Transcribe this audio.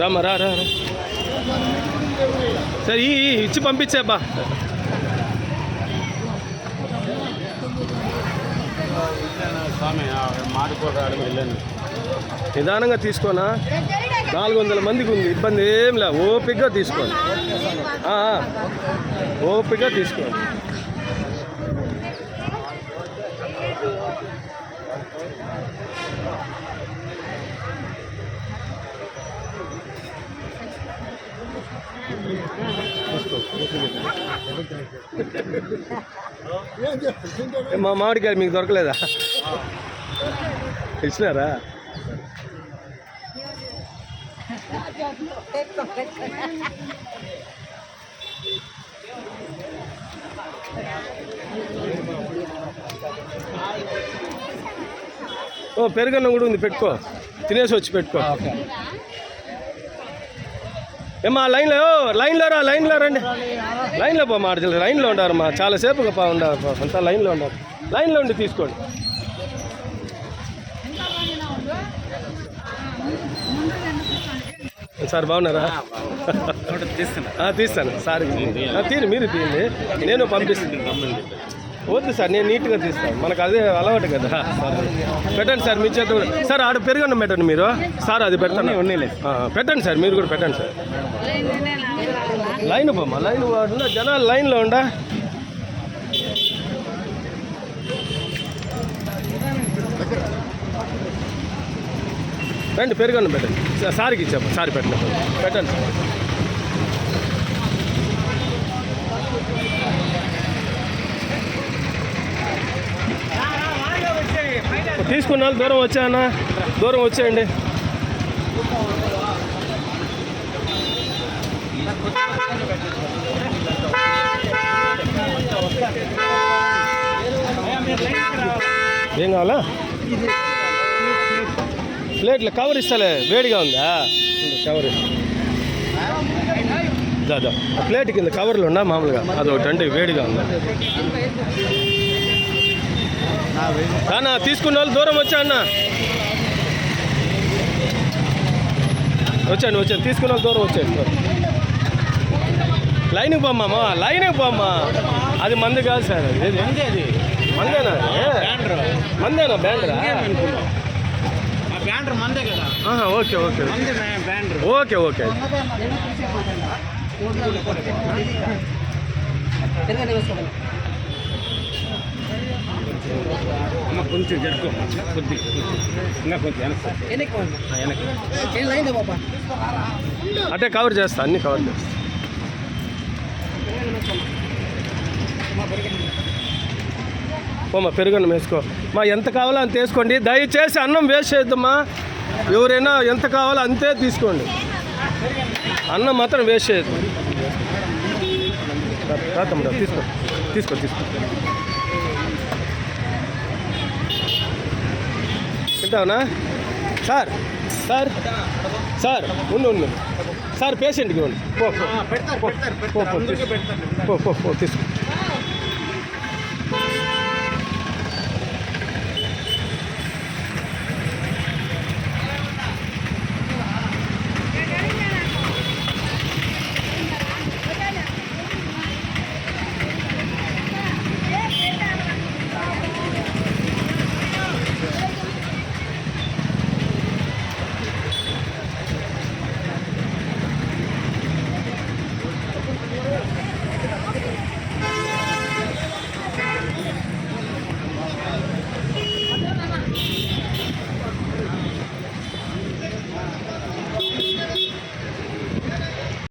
రామ్మా రా రా సరే ఇచ్చి పంపించేబ్బా. నిదానంగా తీసుకోనా, 400 మందికి ఉంది, ఇబ్బంది ఏం లే, ఓపికగా తీసుకోండి, ఓపికగా తీసుకోండి. మా మామిడికాయ మీకు దొరకలేదా? ఇచ్చినారా? ఓ పెరుగన్నం కూడా ఉంది, పెట్టుకో, తినేసి వచ్చి పెట్టుకో. ఏమా లైన్లో రండి, లైన్లో పో మాడలు, లైన్లో ఉండారు మా, చాలాసేపుగా ఉండారు అంతా లైన్లో ఉన్నారు, లైన్లో ఉండి తీసుకోండి. సార్ బాగున్నారా? తీస్తాను సార్, మీరు తీయండి, నేను పంపిస్తాను. వద్దు సార్, నేను నీట్గా తీస్తాను, మనకు అదే అలవాటు కదా. పెట్టండి సార్, మీ చేత సార్, ఆడ పెరుగన్నం పెట్టండి మీరు సార్, అది పెట్టండి, పెట్టండి సార్, మీరు కూడా పెట్టండి సార్. లైన్ పోమ్మా, లైన్ వాడున్నా, జనాలు లైన్లో ఉండా. రండి, పెరుగన్నం పెట్టండి సార్కి ఇచ్చాము, సార్ పెట్టండి సార్. తీసుకున్న వాళ్ళు దూరం వచ్చాయన్నా, దూరం వచ్చేయండి. ఏం కావాలా? ప్లేట్లో కవర్ ఇస్తాలే, వేడిగా ఉందా కవర్? దాదా ప్లేట్ కింద కవర్లు ఉందా మామూలుగా, అదొకటి అంటే వేడిగా ఉందా? అన్నా తీసుకున్న వాళ్ళు దూరం వచ్చా అన్న, వచ్చాను, తీసుకున్న వాళ్ళు దూరం వచ్చాను. లైన్కి పోమ్మా, లైన్కి పోమ్మా, అది మంది కాదు సార్, అది మందేనా? మందేనా బ్యాండ్రా? Okay okay okay okay. కొంచెం జరుపు, కొద్ది ఇంకా కొంచెం అంటే కవర్ చేస్తా, అన్ని కవర్ చేస్తా. పోమ్మా, పెరుగన్నం వేసుకో మా, ఎంత కావాలో అంత వేసుకోండి, దయచేసి అన్నం వేస్ట్ చేయొద్దమ్మా. ఎవరైనా ఎంత కావాలో అంతే తీసుకోండి, అన్నం మాత్రం వేస్ట్ చేయొద్దు. తమ్ముడు తీసుకో. తింటావునా సార్? ఉండు సార్, పేషెంట్కి ఇవ్వండి, తీసుకో.